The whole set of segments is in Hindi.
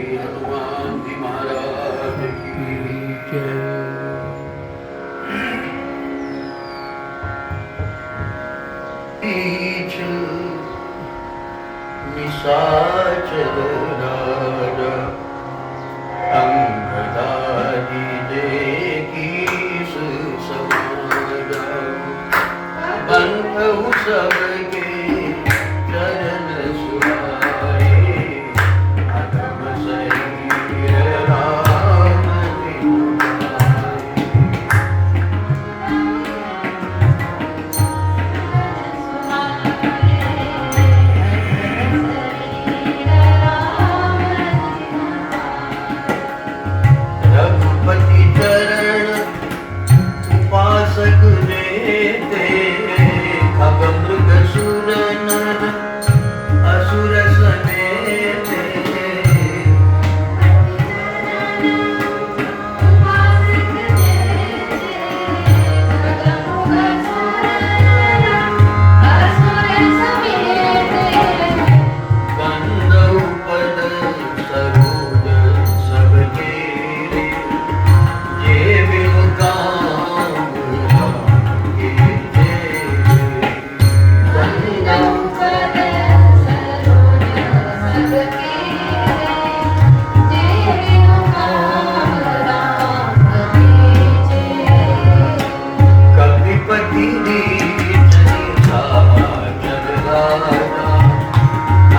श्री हनुमान जी महाराज की जय। रीछ निशाचर राजा अंगदारी देखीस समाजा बंधु सबके चरण सुहाए अधम शरीर राम तिन रघुपति चरण उपासक देते खग मृग सुर नर असुर समेते गंधर्व पद सरोज सब तेरे जे बिनु काम राम के तेरे। कपिपति दीन निशाचर राजा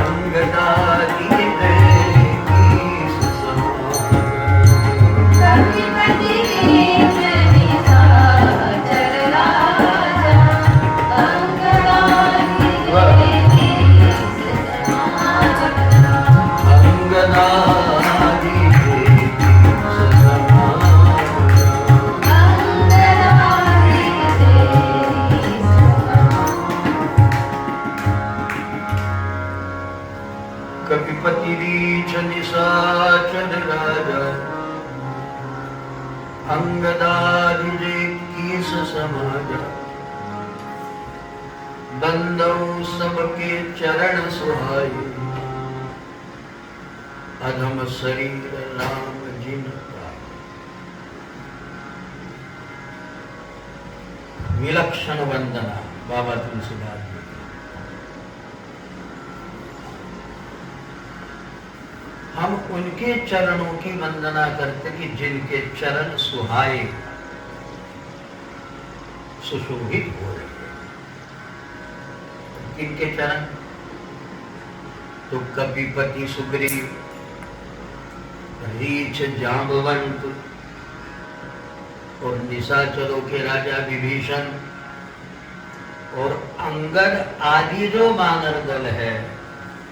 अंगदारी देखीस समाजा अंगदारी देखीस समाजा। कपिपति रीछ निशाचर राजा अंगदारी देखीस समाजा बंधु सबके चरण सुहाए अधम शरीर राम जिन पाए। विलक्षण वंदना बाबा तुलसीदास जी। हम उनके चरणों की वंदना करते कि जिनके चरण सुहाए सुशोभित हो रहे हैं। किनके चरण? तो कपिपति सुग्रीव, रीछ जांबवंत और निशाचरों के राजा विभीषण और अंगद आदि जो वानर दल है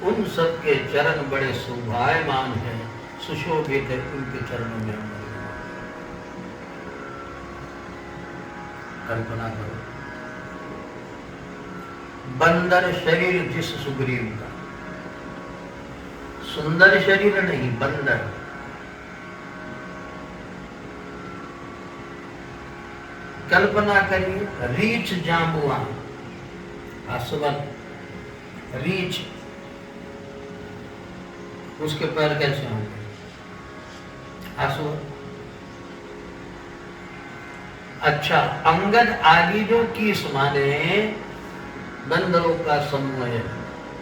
उन सबके चरण बड़े शोभायमान हैं, सुशोभित है। उनके चरणों में हम कल्पना करो, बंदर शरीर जिस सुग्रीव का, सुंदर शरीर नहीं, बंदर। कल्पना करिए, रीछ जांबुआन, अश्वन, रीछ, उसके पैर कैसे होंगे? अश्वन। अच्छा, अंगद आदि जो किस माने बंदरों का समूह है,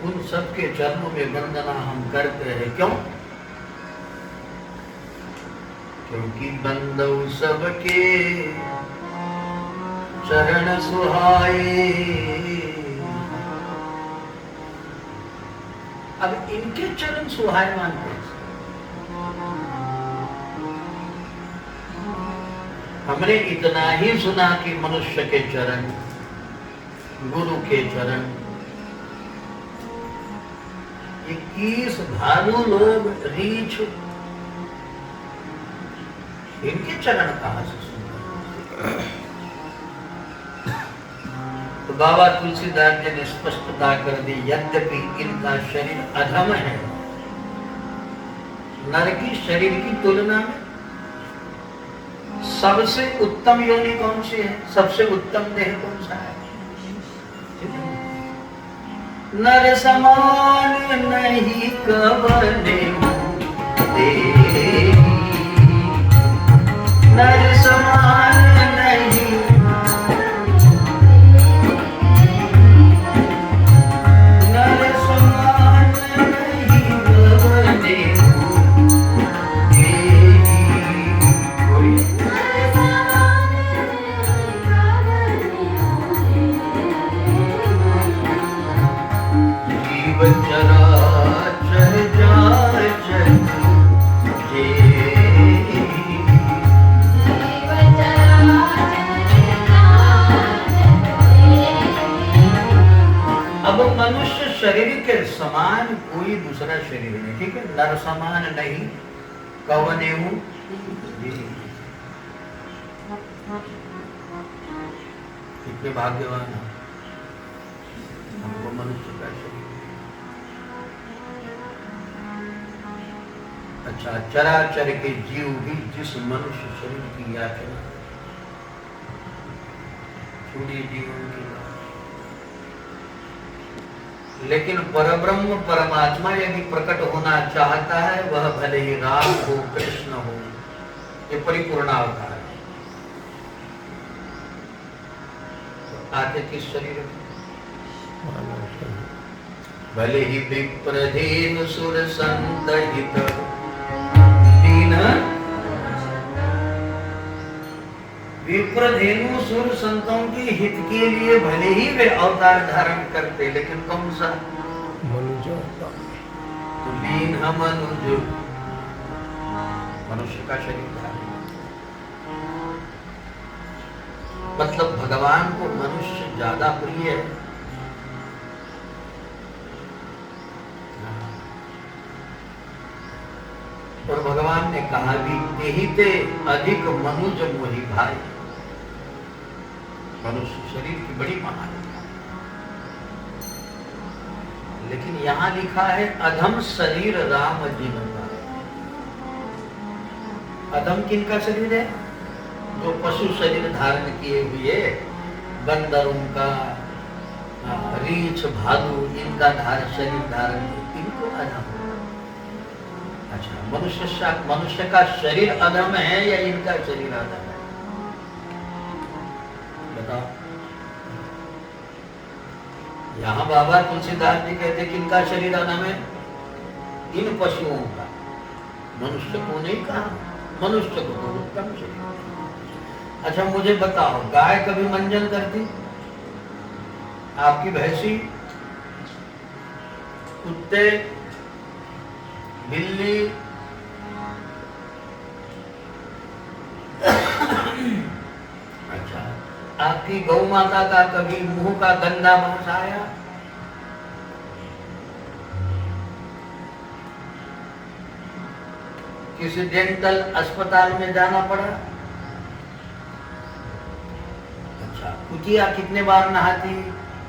उन सबके चरणों में वंदना हम करते हैं। क्यों? क्योंकि बंधु सबके चरण सुहाए। अब इनके चरण सुहायमान कैसे? हमने इतना ही सुना कि मनुष्य के चरण, गुरु के चरण, 21 भालू लोग, रीछ, इनके चरण कहां से सुंदर? तो बाबा तुलसीदास जी ने स्पष्टता कर दी, यद्यपि इनका शरीर अधम है, नर की शरीर की तुलना में सबसे उत्तम योनि कौन सी है? सबसे उत्तम देह कौन सा है? नर समान नहीं कबने नर समान नहीं कवने हूँ। कितने भाग्यवान हैं हमको मनुष्य का शरीर। अच्छा, चराचर के जीव भी जिस मनुष्य शरीर की याचना, छोड़िए जीवन की, लेकिन परब्रह्म परमात्मा यदि प्रकट होना चाहता है, वह भले ही राम हो कृष्ण हो, ये परिपूर्ण अवतार है, तो आते किस शरीर में? भले ही विप्रधेनु सुर संत हित लीन, विप्रधेनु सुर संतों के हित के लिए भले ही वे अवतार धारण करते, लेकिन कौन सा? मनुज अवतार। तो लीन मनुज, मनुष्य का शरीर धारण, मतलब भगवान को मनुष्य ज्यादा प्रिय है। और भगवान ने कहा भी, यही ते अधिक मनुज मोहि भाई, मनुष्य शरीर की बड़ी महानता। लेकिन यहां लिखा है अधम शरीर राम जिन का। अधम किनका शरीर है? जो पशु शरीर धारण किए हुए, बंदरों का, रीछ भालू, इनका शरीर धारण, इनको अधम। अच्छा, मनुष्य का शरीर अधम है या इनका शरीर अधम है? बताओ। यहाँ बाबा तुलसीदास जी कहते कि इनका शरीर अधम है, इन पशुओं का, मनुष्य को नहीं कहा, मनुष्य को तो उत्तम शरीर। अच्छा मुझे बताओ, गाय कभी मंजन करती? आपकी भैंसी, कुत्ते, बिल्ली, अच्छा आपकी गौ माता का कभी मुंह का गंदा मांस आया? किसी डेंटल अस्पताल में जाना पड़ा? अच्छा, कुतिया कितने बार नहाती?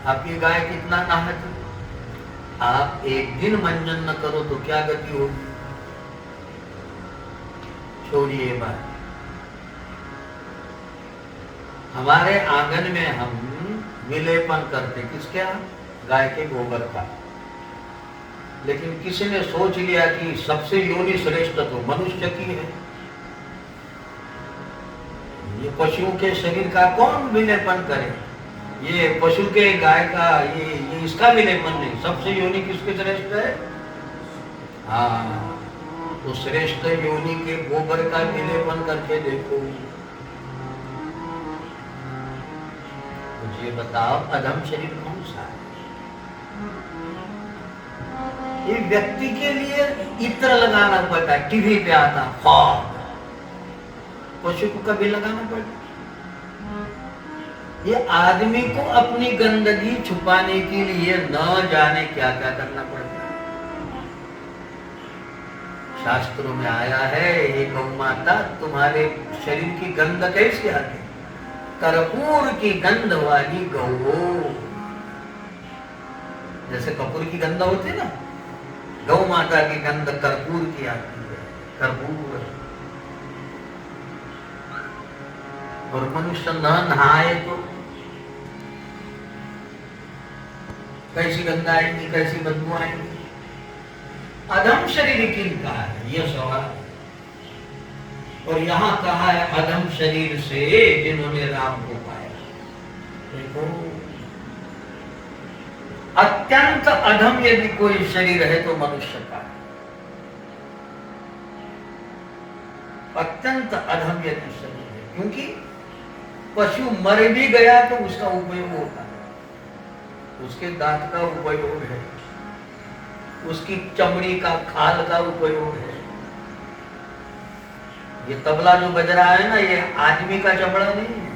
आपकी गाय कितना नहाती? आप एक दिन मंजन न करो तो क्या गति होगी? छोड़िए बात। हमारे आंगन में हम विलेपन करते किसका? गाय के गोबर का। लेकिन किसी ने सोच लिया कि सबसे योनि श्रेष्ठ तो मनुष्य की है, ये पशुओं के शरीर का कौन विलेपन करे? ये पशु के, गाय का, ये इसका विलेपन नहीं, सबसे योनि किसके श्रेष्ठ है? हाँ, तो श्रेष्ठ योनि के गोबर का विलेपन करके देखो। मुझे बताओ अधम शरीर कौन सा है? ये व्यक्ति के लिए इत्र लगाना पड़ता है, टीवी पे आता फॉग, पशु को कभी लगाना पड़ता? ये आदमी को अपनी गंदगी छुपाने के लिए न जाने क्या क्या करना पड़ता है। शास्त्रों में आया है, ये गौ माता तुम्हारे शरीर की गंध कैसे आती? कर्पूर की गंध वाली गौ, जैसे कपूर की गंध होती है ना, गौ माता की गंध कर्पूर की आती है, कर्पूर। और मनुष्य न नहाए तो कैसी गंध आएगी, कैसी बदबू आएगी? अधम शरीर किनका है, यह सवाल। और यहाँ कहा है अधम शरीर से जिन्होंने राम को पाया। देखो, अत्यंत अधम यदि कोई शरीर है तो मनुष्य का है। अत्यंत अधम यदि शरीर है, क्योंकि पशु मर भी गया तो उसका उपयोग होता है, उसके दांत का उपयोग है, उसकी चमड़ी का, खाल का उपयोग है। ये तबला जो बज रहा है ना, ये आदमी का चमड़ा नहीं है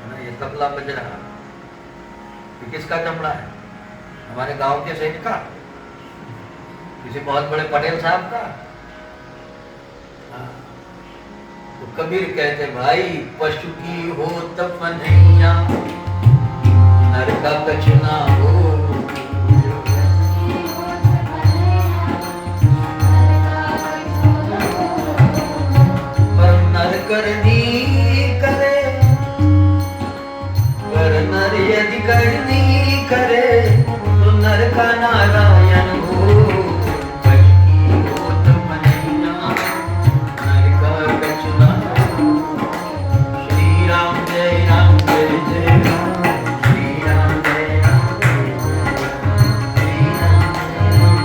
ना, ये तबला बज रहा है, ये किसका चमड़ा है? हमारे गांव के सेठ का। किसी बहुत बड़े पटेल साहब का। हाँ। तो कबीर कहते भाई पशु की हो तपनैया नर का कछ ना हो, पर नर करनी करे, पर नर यदि करनी करे तो नर का नारायण हो। पशु की हो तपनैया नर का कछ ना हो। श्री राम जय राम जय जय राम, श्री राम जय राम श्री राम जय राम।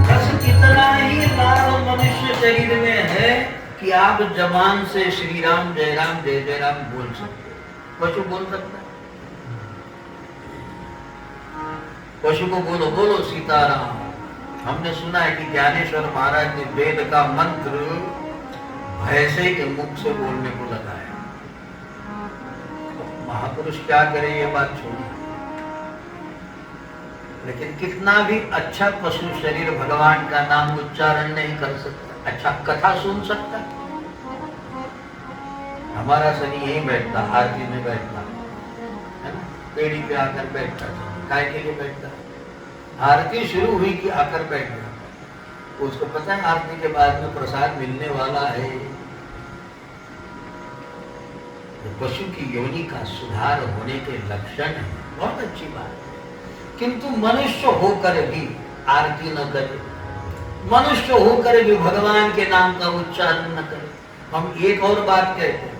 बस इतना ही लाभ मनुष्य शरीर में है कि आप जबान से श्री राम जय राम जय जय राम बोल सकते हो। पशु बोल सकता है? पशु को बोलो बोलो सीताराम। हमने सुना है कि ज्ञानेश्वर महाराज ने वेद का मंत्र भैंसे के मुख से बोलने को लगाया। महापुरुष क्या करे ये बात छोड़िए, लेकिन कितना भी अच्छा पशु शरीर भगवान का नाम उच्चारण नहीं कर सकता, अच्छा कथा सुन सकता। हमारा शनि यही बैठता, आरती में बैठता है ना, पेड़ी पे आकर बैठता था। काय के लिए बैठता? आरती शुरू हुई कि आकर बैठ गया। उसको पता है आरती के बाद में प्रसाद मिलने वाला है। तो पशु की योनि का सुधार होने के लक्षण है, बहुत अच्छी बात है। किंतु मनुष्य होकर भी आरती न करे, मनुष्य होकर भी भगवान के नाम का उच्चारण न करे। हम एक और बात कहते हैं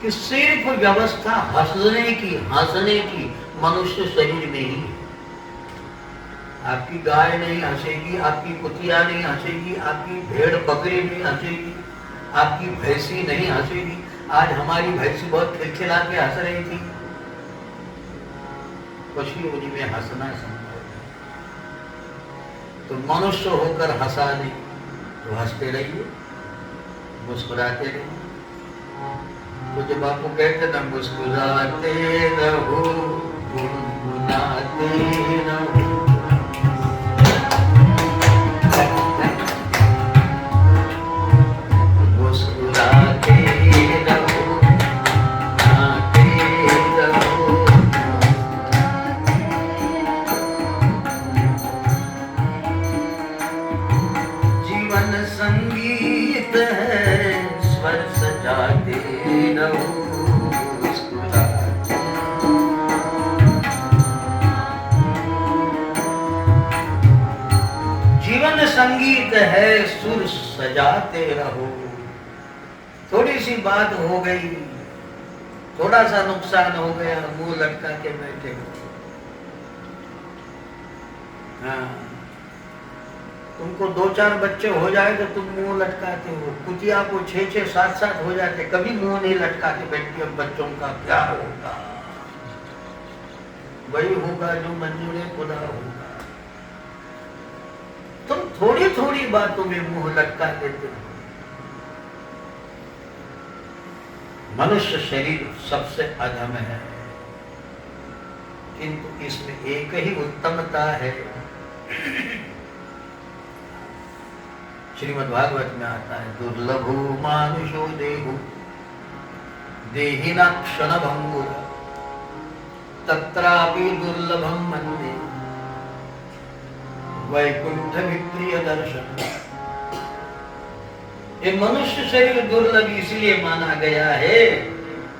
कि सिर्फ व्यवस्था हंसने की मनुष्य शरीर में ही है। आपकी गाय नहीं हंसेगी, आपकी कुतिया नहीं हंसेगी, आपकी भेड़ बकरी नहीं हंसेगी, आपकी भैंसी नहीं हंसेगी। आज हमारी भैंसी बहुत खिलखिला के हंस रही थी। पशु योनि में हंसना संभव है, तो मनुष्य होकर हंसा नहीं तो हंसते रहिए, मुस्कुराते रहिए। तो जब आपको कहते ना मुस्कुराते रहो गुनगुनाते रहो, मुस्कुराते रहो गाते रहो। जीवन संगीत है स्वर सजाते रहो मुस्कुराते। जीवन संगीत है सुर सजाते रहो। थोड़ी सी बात हो गई, थोड़ा सा नुकसान हो गया, मुंह लटका के बैठे हो। हाँ, तुमको 2-4 बच्चे हो जाए तो तुम मुंह लटकाते हो, कुतिया को 6-6 7-7 हो जाते, कभी मुंह नहीं लटका के बैठती। अब बच्चों का क्या होगा? वही होगा जो मंजूर खुदा होगा। तुम थोड़ी थोड़ी बातों में मुंह लटका देते हो। मनुष्य शरीर सबसे अधम है, किंतु इसमें एक ही उत्तमता है। श्रीमद् भागवत में आता है दुर्लभो मानुषो देहु देहिना क्षण भंगुर तत्रापि दुर्लभम मन्ये वैकुंठ विप्रिय दर्शन। ये मनुष्य शरीर दुर्लभ इसलिए माना गया है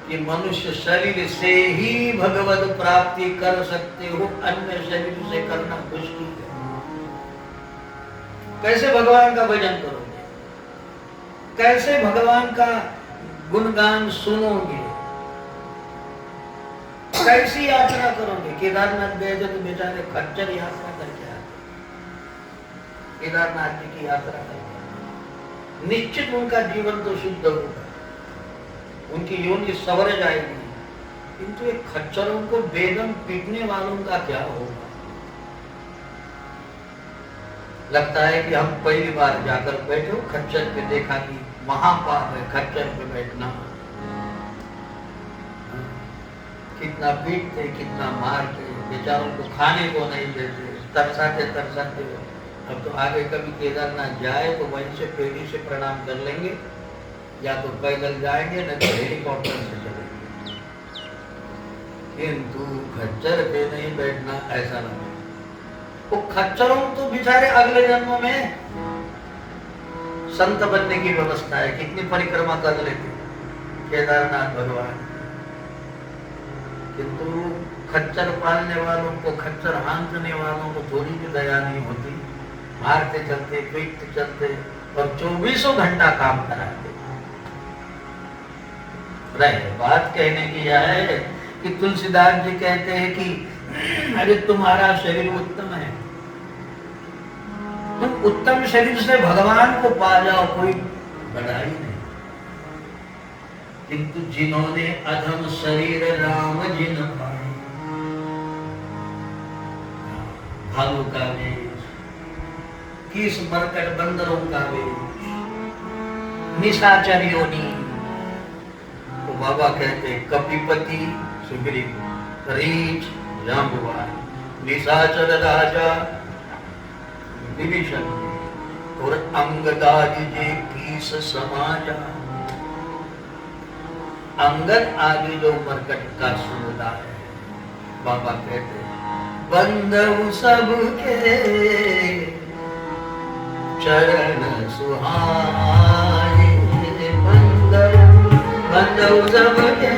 कि मनुष्य शरीर से ही भगवत प्राप्ति कर सकते हो, अन्य शरीर से करना मुश्किल है। कैसे भगवान का भजन करोगे? कैसे भगवान का गुणगान सुनोगे? कैसी यात्रा करोगे? केदारनाथ गए थे तो बेचारे खच्चर यात्रा करके आते, केदारनाथ जी की यात्रा करके निश्चित उनका जीवन तो शुद्ध होगा, उनकी योनि सवर जाएगी, किंतु एक खच्चरों को बेदम पीटने वालों का क्या होगा? लगता है कि हम पहली बार जाकर बैठे हो खच्चर पे, देखा कि महापाप है खच्चर पे बैठना। कितना पीटते, कितना मारते, बेचारों को खाने को नहीं देते, तरसाते तरसाते अब तो आगे कभी केदारनाथ जाए तो वहीं से पेड़ी से प्रणाम कर लेंगे, या तो पैदल जाएंगे न तो हेलीकॉप्टर से चलेंगे, किंतु खच्चर पे नहीं बैठना ऐसा ना। वो खच्चरों तो बेचारे अगले जन्म में संत बनने की व्यवस्था है, कितनी परिक्रमा कर लेते केदारनाथ भगवान, किंतु खच्चर पालने वालों को, खच्चर हाँकने वालों को थोड़ी भी दया नहीं होती। मारते चलते, पीटते चलते और 24 घंटा काम कराते रहे। बात कहने की यह है कि तुलसीदास जी कहते हैं कि अरे तुम्हारा शरीर उत्तम है, तुम उत्तम शरीर से भगवान को पा जाओ, कोई बड़ाई नहीं। किंतु जिन्होंने अधम शरीर राम जिन पाए, भालू का वेश, किस मरकट बंदरों का वेश, निशाचर योनि, तो बाबा कहते कपिपति सुग्रीव, रीछ जाम्बुवान, निशाचर राजा विभीषण और अंगदादि जे कीस समाजा। अंगद आदि जो मरकट का समुदाय है, बाबा कहते बंधु सबके चरण सुहाए, बंधु सबके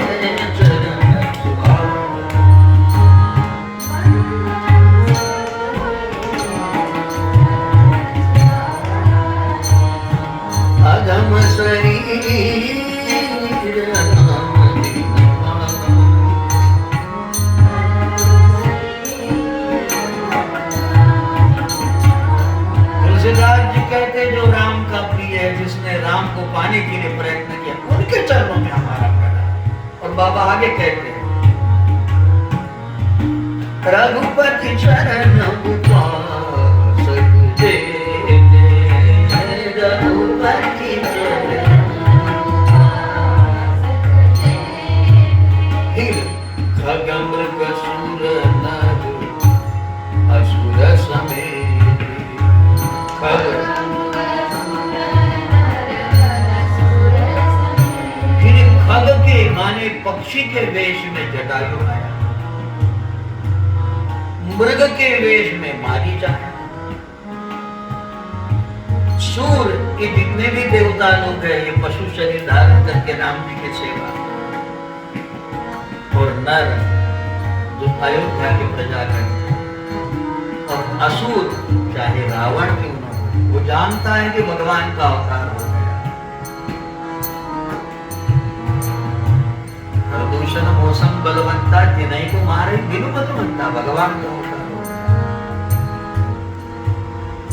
चरण सुहाए। अधम शरीर कहते जो राम का प्रिय है, जिसने राम को पाने के लिए प्रयत्न किया, उनके चरणों में हमारा प्रणाम। और बाबा आगे कहते हैं रघुपति चरण उपासक देते, रघुपति चरण खगमृग सुर नर असुर समेत, खग के माने पक्षी के वेश में जटायु आया, मृग के वेश में मारीच आया, सूर, ये जितने भी देवता लोग हैं ये पशु शरीर धारण करके राम जी की सेवा, और नर जो अयोध्या की प्रजा करते, और असुर चाहे रावण क्यों न हो, वो जानता है कि भगवान का अवतार हो गया। प्रदूषण मौसम बलवंता जिन्हीं को मारे बिनु बलवंता, भगवान का अवतार हो गया।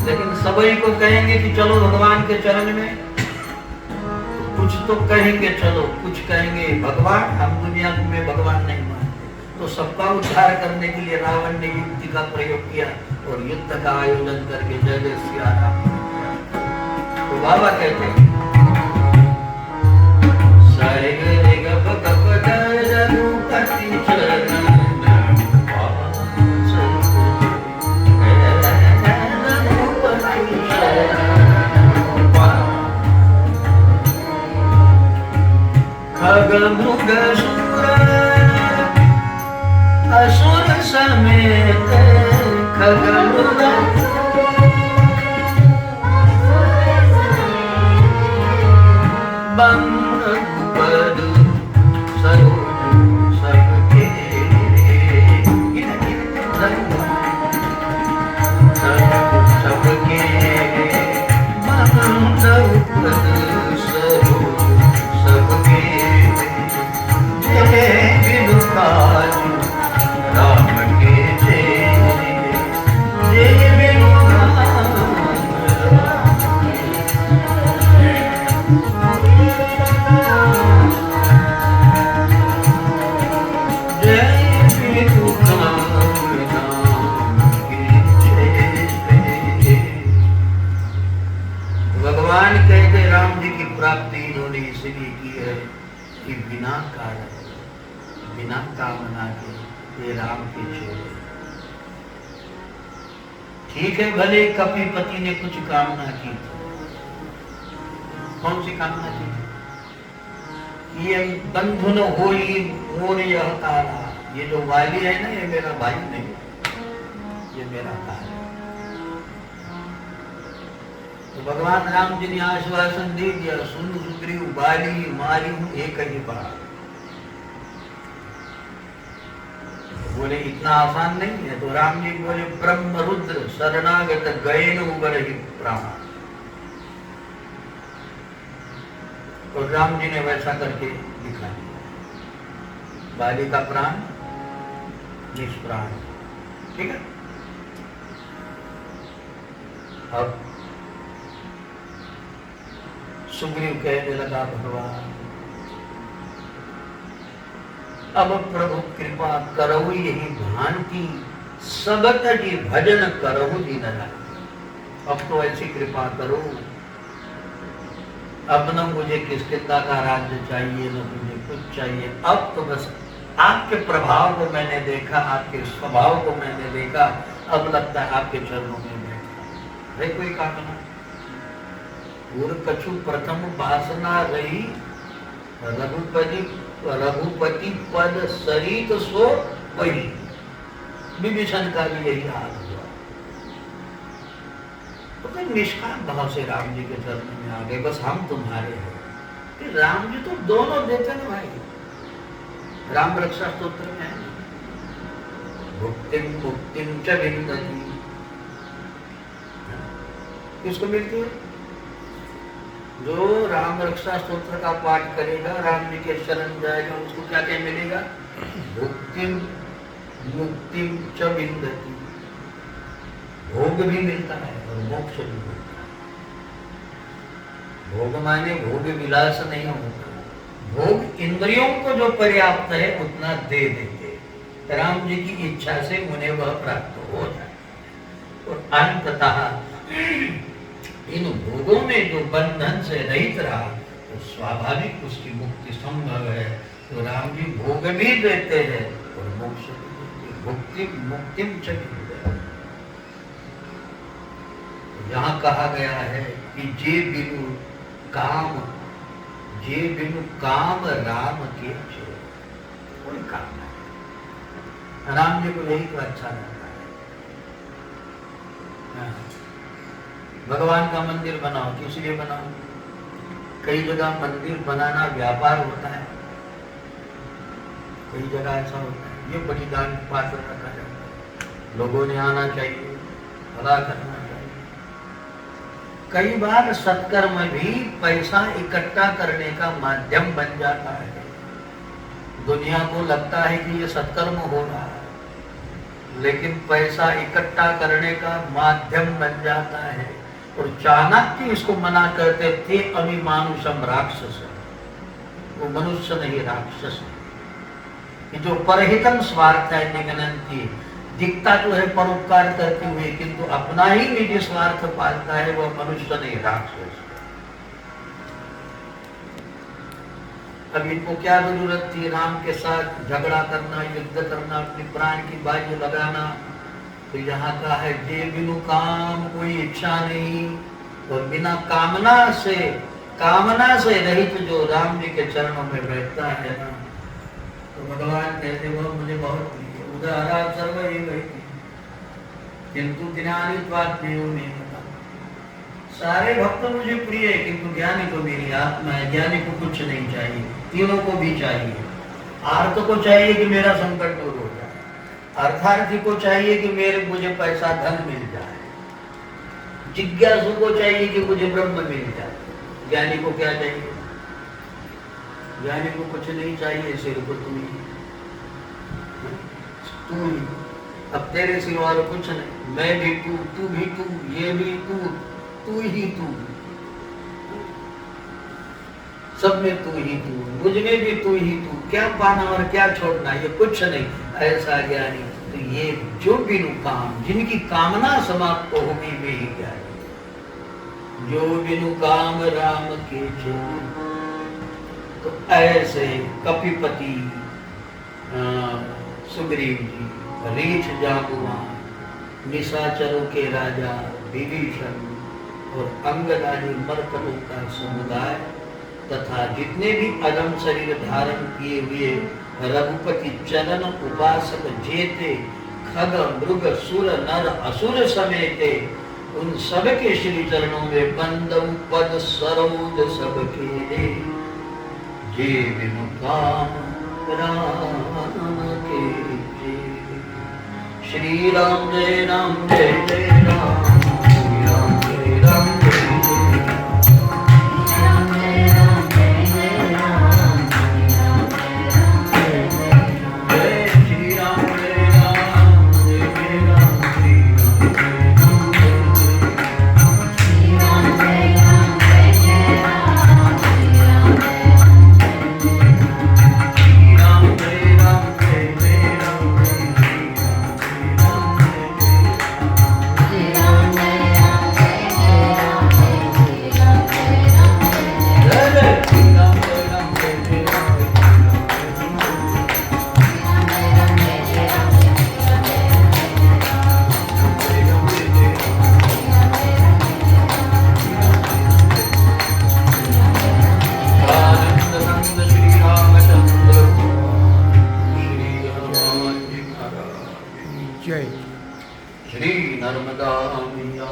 लेकिन सभी को कहेंगे कि चलो भगवान के चरण में, तो कुछ तो कहेंगे चलो, कुछ कहेंगे भगवान, हम दुनिया में भगवान नहीं मानते। तो सबका उद्धार करने के लिए रावण ने युक्ति का प्रयोग किया और युद्ध का आयोजन करके जय जय सिया राम। तो बाबा कहते हैं खगमृग सुर असुर समेत, खगमृग बंद सरोज सबके, सबके बंद सरोज सबके, बिनु काज राम के जय बिनु भगवान कहते राम जी की प्राप्ति इन्होंने इसलिए की है कि बिना कारण, बिना कामना के ये राम के चेले, ठीक है, भले कपिपति ने कुछ कामना की थी। कौन सी कामना की थी? ये बंधुन होई मोर यह काला, ये जो वाली है ना, ये मेरा भाई नहीं, ये मेरा काला। तो भगवान राम जी ने आश्वासन दे दिया, सुन सुग्रीव, बाली मारी हूं एक ही बार। बोले इतना आसान नहीं है। तो राम जी बोले ब्रह्म रुद्र शरणागत गए न उबर ही प्राण। और राम जी ने वैसा करके दिखा दिया, बाली का प्राण निष्प्राण। ठीक है। अब सुग्रीव कहने लगा, भगवान अब प्रभु कृपा करहु यही भांति, सबत जी भजन करहु जी न जाने। अब तो ऐसी कृपा करो, अब न मुझे किसकिता का राज्य चाहिए, न मुझे कुछ चाहिए। अब तो बस आपके प्रभाव को मैंने देखा, आपके स्वभाव को मैंने देखा, अब लगता है आपके चरणों में बैठा है। कोई कामना कछु प्रथम वासना रही, रघुपति पद सरित सो वही। विभीषण का भी यही हाल हुआ। तो निष्काम भाव से राम जी के चरणों में आ गए, बस हम तुम्हारे हैं। कि राम जी तो दोनों देते ना भाई, राम रक्षा स्तोत्र में है, भुक्तिम मुक्तिम च विन्दति। किसको मिलती है? जो राम रक्षा स्तोत्र का पाठ करेगा, राम जी के शरण जाएगा, उसको क्या क्या मिलेगा? भुक्तिम मुक्तिम च विन्दति। भोग भी मिलता है और मोक्ष भी मिलता है। भोग माने भोग विलास नहीं होता, भोग इंद्रियों को जो पर्याप्त है उतना दे देंगे। राम जी की इच्छा से उन्हें वह प्राप्त हो जाए। और अंततः इन भोगों में जो बंधन से रहित रहा, तो स्वाभाविक उसकी मुक्ति संभव है। तो राम जी भोग भी देते हैं और मोक्ष भी देते हैं। भुक्ति मुक्तिम च विन्दति। यहाँ कहा गया है कि जे बिनु काम राम के छे। कोई काम नहीं। राम जी को यही तो अच्छा लगता है। भगवान का मंदिर बनाओ, किस लिए बनाओ? कई जगह मंदिर बनाना व्यापार होता है, कई जगह ऐसा होता है ये बलिदान पात्र रखा जाता है, लोगों ने आना चाहिए, भला करना चाहिए। कई बार सत्कर्म भी पैसा इकट्ठा करने का माध्यम बन जाता है। दुनिया को लगता है कि ये सत्कर्म हो रहा है, लेकिन पैसा इकट्ठा करने का माध्यम बन जाता है। और चाणक्य इसको मना करते थे, अभिमानुषम राक्षस, वो मनुष्य नहीं राक्षस है। जो परहितम स्वार्थ है निगनंती, दिखता तो है परोपकार करते हुए, किंतु अपना ही निजी स्वार्थ पालता है, वह मनुष्य नहीं राक्षस। अब इनको क्या जरूरत थी राम के साथ झगड़ा करना, युद्ध करना, अपने प्राण की बाजी लगाना? तो यहाँ का है जे बिनु काम, कोई इच्छा नहीं और बिना कामना से रहित जो राम जी के चरणों में बैठता है ना, तो भगवान कहते वो मुझे बहुत प्रिय। उदाहरा सर्व गई किंतु ज्ञानी सारे भक्त मुझे प्रिय है, किंतु ज्ञानी तो मेरी आत्मा है। ज्ञानी को कुछ नहीं चाहिए, तीनों को भी चाहिए। आर्त को चाहिए कि मेरा संकट दूर हो जाए, अर्थार्थी को चाहिए कि मुझे पैसा धन मिल जाए, जिज्ञासु को चाहिए कि मुझे ब्रह्म मिल जाए। ज्ञानी को क्या चाहिए? ज्ञानी को कुछ नहीं चाहिए, सिर्फ तू ही। अब तेरे सिवा और कुछ नहीं। मैं भी तू भी तू, ये भी तू ही तू, सब में तू ही तू, मुझ में भी तू ही तू। क्या पाना और क्या छोड़ना, ये कुछ नहीं। ऐसा ज्ञानी तो ये जो बिनु काम, जिनकी कामना समाप्त होगी वे ही ज्ञानी। जो बिनु काम राम के छे। तो ऐसे कपिपति सुग्रीव जी रीछ जागुआन निशाचरों के राजा विभीषण और अंगद आदि मरकटों का समुदाय तथा जितने भी अदम शरीर धारण किए हुए रघुपति चरण उपासक जेते खग मृग सुर नर असुर समेते उन सबके श्री चरणों में बंदव पद सरोज सबके दे जे बिनु काम राम के जे। श्री राम जय जय राम श्री राम जय जय राम जय राम जय राम जय श्री राम जय राम जय जय राम श्री राम जय राम जय जय राम श्री राम जय राम जय जय राम श्री राम जय राम जय जय श्री राम जय राम जय जय जय श्री नर्मदा मैया